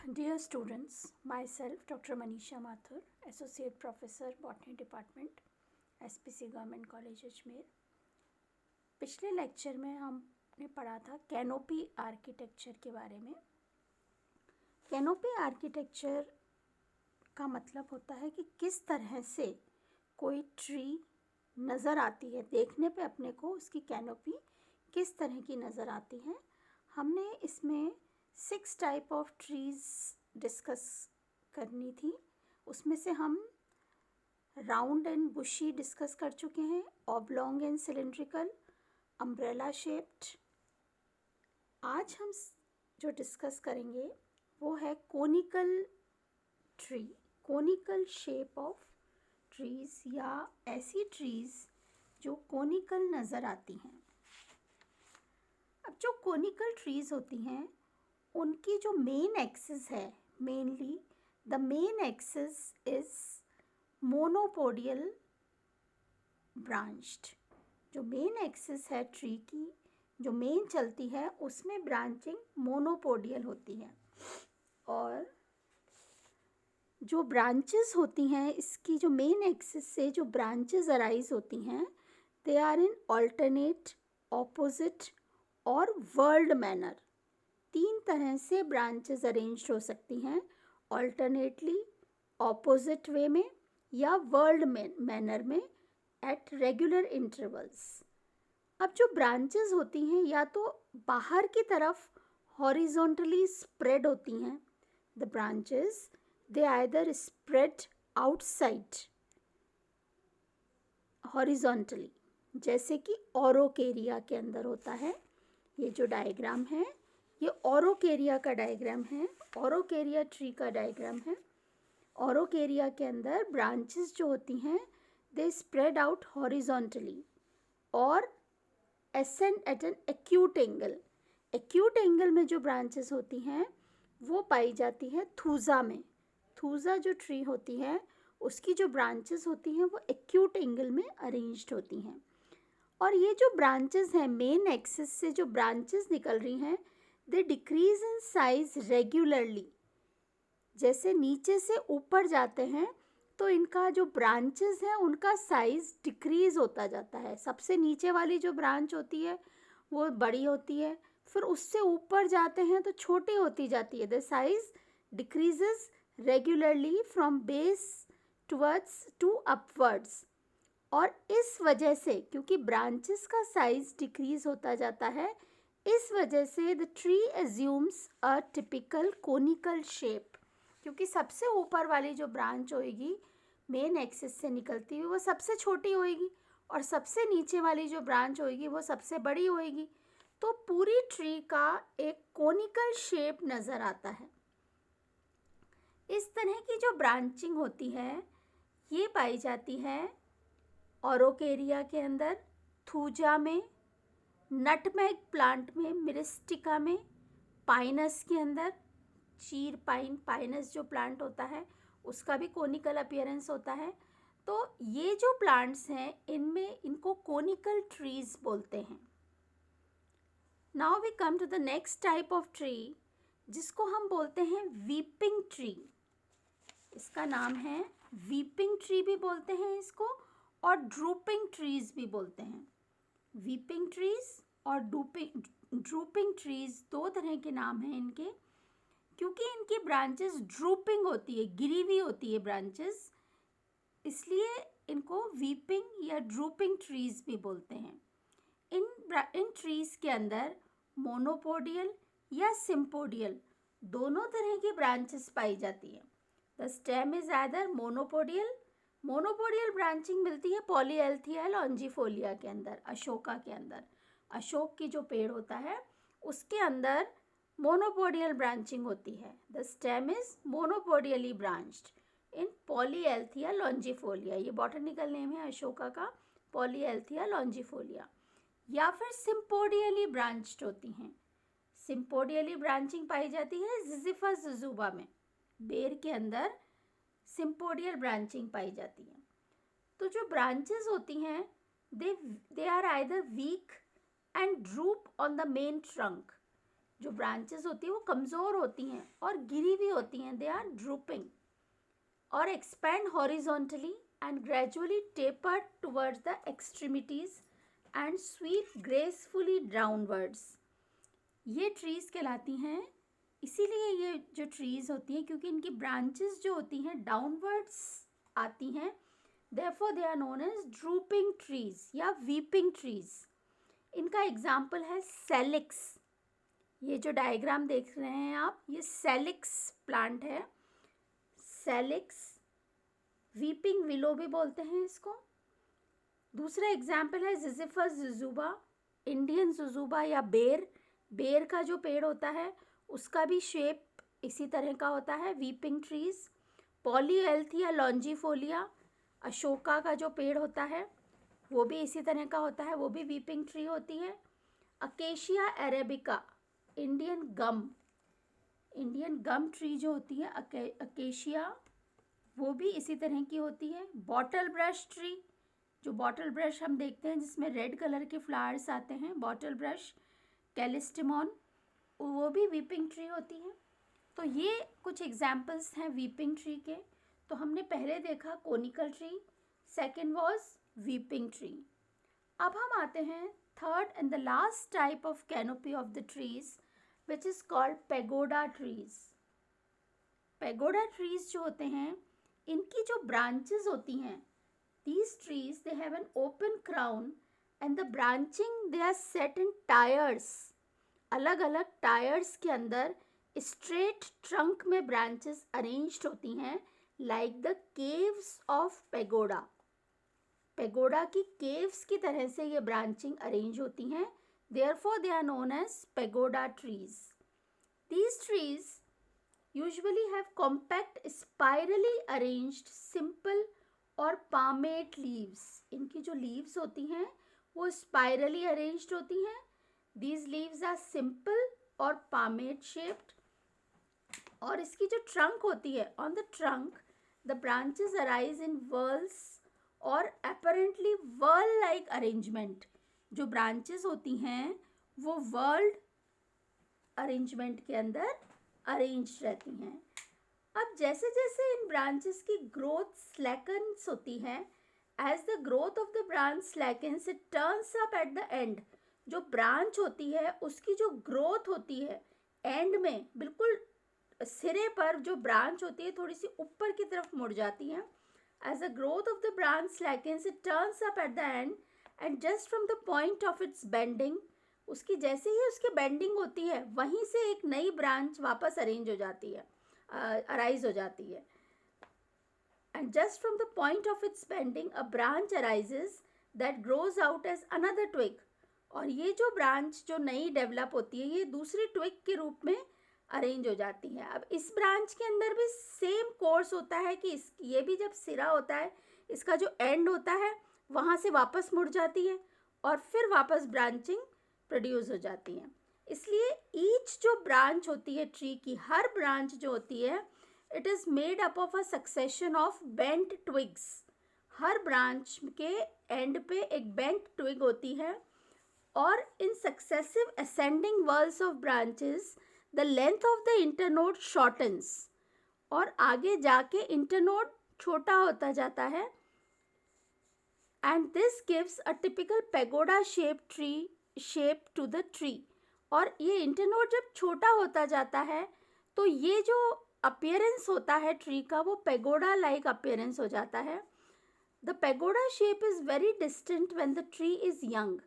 Dear students, myself Dr. Manisha Mathur, Associate Professor Botany Department, SPC Government College Ajmer. पिछले lecture में हमने पढ़ा था कैनोपी आर्किटेक्चर के बारे में। कैनोपी आर्किटेक्चर का मतलब होता है कि किस तरह से कोई ट्री नज़र आती है, देखने पे अपने को उसकी कैनोपी किस तरह की नज़र आती है। हमने इसमें 6 टाइप ऑफ ट्रीज़ डिस्कस करनी थी। उसमें से हम राउंड एंड बुशी डिस्कस कर चुके हैं, oblong and cylindrical, umbrella shaped. आज हम जो डिस्कस करेंगे वो है conical tree, conical shape of trees या ऐसी ट्रीज़ जो कोनिकल नज़र आती हैं। अब जो कोनिकल ट्रीज़ होती हैं उनकी जो मेन एक्सिस है, mainly the main axis is monopodial branched. जो मेन एक्सिस है ट्री की, जो मेन चलती है, उसमें ब्रांचिंग मोनोपोडियल होती है। और जो ब्रांचेस होती हैं, इसकी जो मेन एक्सिस से जो ब्रांचेस अराइज होती हैं, they are in alternate, opposite और वर्ल्ड मैनर। 3 तरह से ब्रांचेस अरेंज हो सकती हैं, ऑल्टरनेटली, ऑपोजिट वे में या वर्ल्ड मैनर में एट रेगुलर इंटरवल्स। अब जो ब्रांचेस होती हैं या तो बाहर की तरफ हॉरिजॉन्टली स्प्रेड होती हैं, the branches they either spread outside horizontally, जैसे कि ओरोकेरिया के अंदर होता है। ये जो डायग्राम है ये ओरोकेरिया का डायग्राम है, ओरोकेरिया ट्री का डायग्राम है। ओरोकेरिया के अंदर ब्रांचेस जो होती हैं दे स्प्रेड आउट हॉरिजॉन्टली और ascend at an acute angle. Acute angle में जो ब्रांचेस होती हैं वो पाई जाती है थूजा में। थूजा जो ट्री होती है उसकी जो ब्रांचेस होती हैं वो एक्यूट एंगल में अरेंज्ड होती हैं। और ये जो ब्रांचेस हैं, मेन एक्सिस से जो ब्रांचेस निकल रही हैं, they decrease in size regularly. जैसे नीचे से ऊपर जाते हैं तो इनका जो ब्रांचेस हैं उनका साइज डिक्रीज होता जाता है। सबसे नीचे वाली जो ब्रांच होती है वो बड़ी होती है, फिर उससे ऊपर जाते हैं तो छोटी होती जाती है। The size decreases regularly from base towards to upwards. और इस वजह से, क्योंकि ब्रांचेस का साइज डिक्रीज होता जाता है, इस वजह से the tree assumes a typical conical shape. क्योंकि सबसे ऊपर वाली जो ब्रांच होएगी मेन एक्सिस से निकलती हुई वो सबसे छोटी होएगी और सबसे नीचे वाली जो ब्रांच होएगी वो सबसे बड़ी होएगी, तो पूरी ट्री का एक कोनिकल शेप नज़र आता है। इस तरह की जो ब्रांचिंग होती है ये पाई जाती है ओरोकेरिया के अंदर, थूजा में, नटमेग प्लांट में, मिरिस्टिका में, पाइनस के अंदर, चीर पाइन, पाइनस जो प्लांट होता है उसका भी कोनिकल अपीयरेंस होता है। तो ये जो प्लांट्स हैं इनमें इनको कोनिकल ट्रीज बोलते हैं। Now we come to the next type of tree जिसको हम बोलते हैं वीपिंग ट्री। इसका नाम है वीपिंग ट्री भी बोलते हैं इसको, और ड्रूपिंग ट्रीज भी बोलते हैं। वीपिंग ट्रीज और ड्रूपिंग ट्रीज 2 तरह के नाम हैं इनके, क्योंकि इनकी ब्रांचेस ड्रूपिंग होती है, गिरी हुई होती है ब्रांचेस, इसलिए इनको वीपिंग या ड्रूपिंग ट्रीज भी बोलते हैं। इन ट्रीज के अंदर मोनोपोडियल या सिम्पोडियल दोनों तरह की ब्रांचेस पाई जाती हैं। The stem is either monopodial, monopodial branching मिलती है पॉलीएल्थिया लॉन्जिफोलिया के अंदर, अशोका के अंदर। अशोक की जो पेड़ होता है उसके अंदर मोनोपोडियल ब्रांचिंग होती है। द स्टेम इज मोनोपोडियली ब्रांच्ड इन पॉलीएल्थिया लॉन्जिफोलिया। ये बॉटनिकल नेम है अशोका का, पॉलीएल्थिया लॉन्जिफोलिया। या फिर सिम्पोडियली ब्रांच्ड होती हैं। सिम्पोडियली ब्रांचिंग पाई जाती है जिजिफा जुजुबा में, बेर के अंदर सिम्पोडियल ब्रांचिंग पाई जाती है। तो जो ब्रांचेस होती हैं they are either weak and droop on the main trunk. जो ब्रांचेस होती है वो कमज़ोर होती हैं और गिरी भी होती हैं, दे आर ड्रूपिंग, और expand horizontally and gradually taper towards the extremities and sweep gracefully downwards. ये ट्रीज कहलाती हैं, इसीलिए ये जो ट्रीज होती हैं क्योंकि इनकी ब्रांचेस जो होती हैं डाउनवर्ड्स आती हैं, therefore they are known as drooping trees या weeping trees। इनका एग्जाम्पल है सेलिक्स। ये जो डायग्राम देख रहे हैं आप, ये सेलिक्स प्लांट है, सेलिक्स, वीपिंग विलो भी बोलते हैं इसको। दूसरा एग्जाम्पल है जिजिफस जुजुबा, इंडियन जुजुबा या बेर। बेर का जो पेड़ होता है उसका भी शेप इसी तरह का होता है, वीपिंग ट्रीज। पॉलीएल्थिया लॉन्जीफोलिया, अशोका का जो पेड़ होता है वो भी इसी तरह का होता है, वो भी वीपिंग ट्री होती है। अकेशिया अरेबिका, इंडियन गम ट्री जो होती है अकेशिया, वो भी इसी तरह की होती है। बॉटल ब्रश ट्री, जो बॉटल ब्रश हम देखते हैं जिसमें रेड कलर के फ्लावर्स आते हैं, बॉटल ब्रश, कैलिस्टेमॉन, वो भी वीपिंग ट्री होती है। तो ये कुछ एग्जाम्पल्स हैं वीपिंग ट्री के। तो हमने पहले देखा conical tree, second was weeping tree. अब हम आते हैं third and the last type of canopy of the trees which is called pagoda trees. Pagoda trees जो होते हैं इनकी जो ब्रांचेस होती हैं, these trees they have an open crown and the branching they are set in tiers। अलग अलग tiers के अंदर स्ट्रेट ट्रंक में ब्रांचेस अरेंज्ड होती हैं, like the caves of pagoda. Pagoda की केव्स की तरह से ये ब्रांचिंग अरेंज होती हैं, therefore they are known as pagoda trees. These trees usually have compact spirally arranged simple और पामेट लीव्स। इनकी जो लीव्स होती हैं वो स्पाइरली अरेंज्ड होती हैं। दीज लीव्स आर सिंपल और पामेट शेप्ड। और इसकी जो ट्रंक होती है, on the trunk the branches arise in whorls और अपरेंटली वर्ल लाइक अरेंजमेंट। जो ब्रांचेस होती हैं वो वर्ल्ड अरेंजमेंट के अंदर अरेंज रहती हैं। अब जैसे जैसे इन ब्रांचेस की ग्रोथ स्लैकन्स होती है, as the growth of the branch slackens it turns up at the end. जो ब्रांच होती है उसकी जो ग्रोथ होती है एंड में, बिल्कुल सिरे पर जो ब्रांच होती है थोड़ी सी ऊपर की तरफ मुड़ जाती है। As the growth of the branch slackens it turns up at the end and just from the point of its bending, उसकी जैसे ही उसकी बेंडिंग होती है वहीं से एक नई ब्रांच वापस अरेंज हो जाती है, अराइज हो जाती है। And just from the point of its bending a branch arises that grows out as another twig. और ये जो ब्रांच जो नई डेवलप होती है ये दूसरी ट्विग के रूप में अरेंज हो जाती है। अब इस ब्रांच के अंदर भी सेम कोर्स होता है कि ये भी जब सिरा होता है, इसका जो एंड होता है वहाँ से वापस मुड़ जाती है और फिर वापस ब्रांचिंग प्रोड्यूस हो जाती है। इसलिए ईच जो ब्रांच होती है ट्री की, हर ब्रांच जो होती है it is made up of a succession of bent twigs. हर ब्रांच के एंड पे एक बेंट ट्विग होती है और in successive ascending whorls of branches the length of the internode shortens. और आगे जाके इंटरनोड छोटा होता जाता है and this gives a typical pagoda shape to the tree. और ये इंटरनोड जब छोटा होता जाता है तो ये जो अपीयरेंस होता है ट्री का वो पेगोडा लाइक अपीयरेंस हो जाता है। The pagoda shape is very distinct when the tree is young.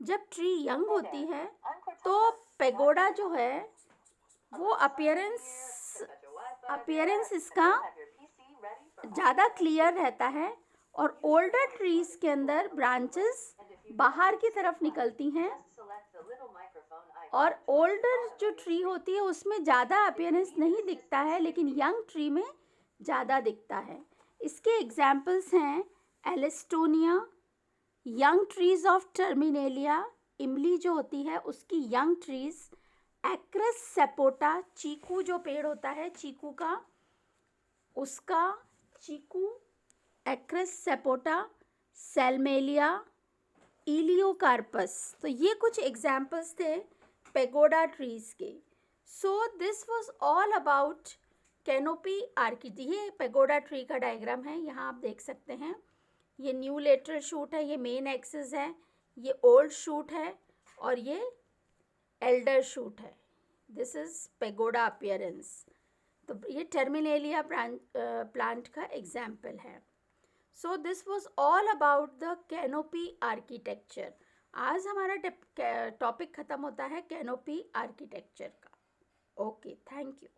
जब ट्री यंग होती है तो पेगोडा जो है वो अपीयरेंस इसका ज़्यादा क्लियर रहता है। और ओल्डर ट्रीज के अंदर ब्रांचेस बाहर की तरफ निकलती हैं और ओल्डर जो ट्री होती है उसमें ज़्यादा अपीयरेंस नहीं दिखता है, लेकिन यंग ट्री में ज़्यादा दिखता है। इसके एग्जाम्पल्स हैं एलिस्टोनिया, यंग ट्रीज ऑफ टर्मिनेलिया, इमली जो होती है उसकी यंग ट्रीज, एक्रेस सेपोटा, चीकू जो पेड़ होता है चीकू का, उसका चीकू, एक्रेस सेपोटा, सेलमेलिया, इलियोकार्पस। तो ये कुछ एग्जाम्पल्स थे पेगोडा ट्रीज के। So this was all about canopy architecture. ये पेगोडा ट्री का डायग्राम है, यहाँ आप देख सकते हैं। ये न्यू लेटरल शूट है, ये मेन एक्सिस है, ये ओल्ड शूट है और ये एल्डर शूट है। This is pagoda appearance. तो ये टर्मिनेलिया प्लांट का एग्जाम्पल है। So this was all about the canopy architecture. आज हमारा टॉपिक ख़त्म होता है कैनोपी आर्किटेक्चर का। Okay, thank you.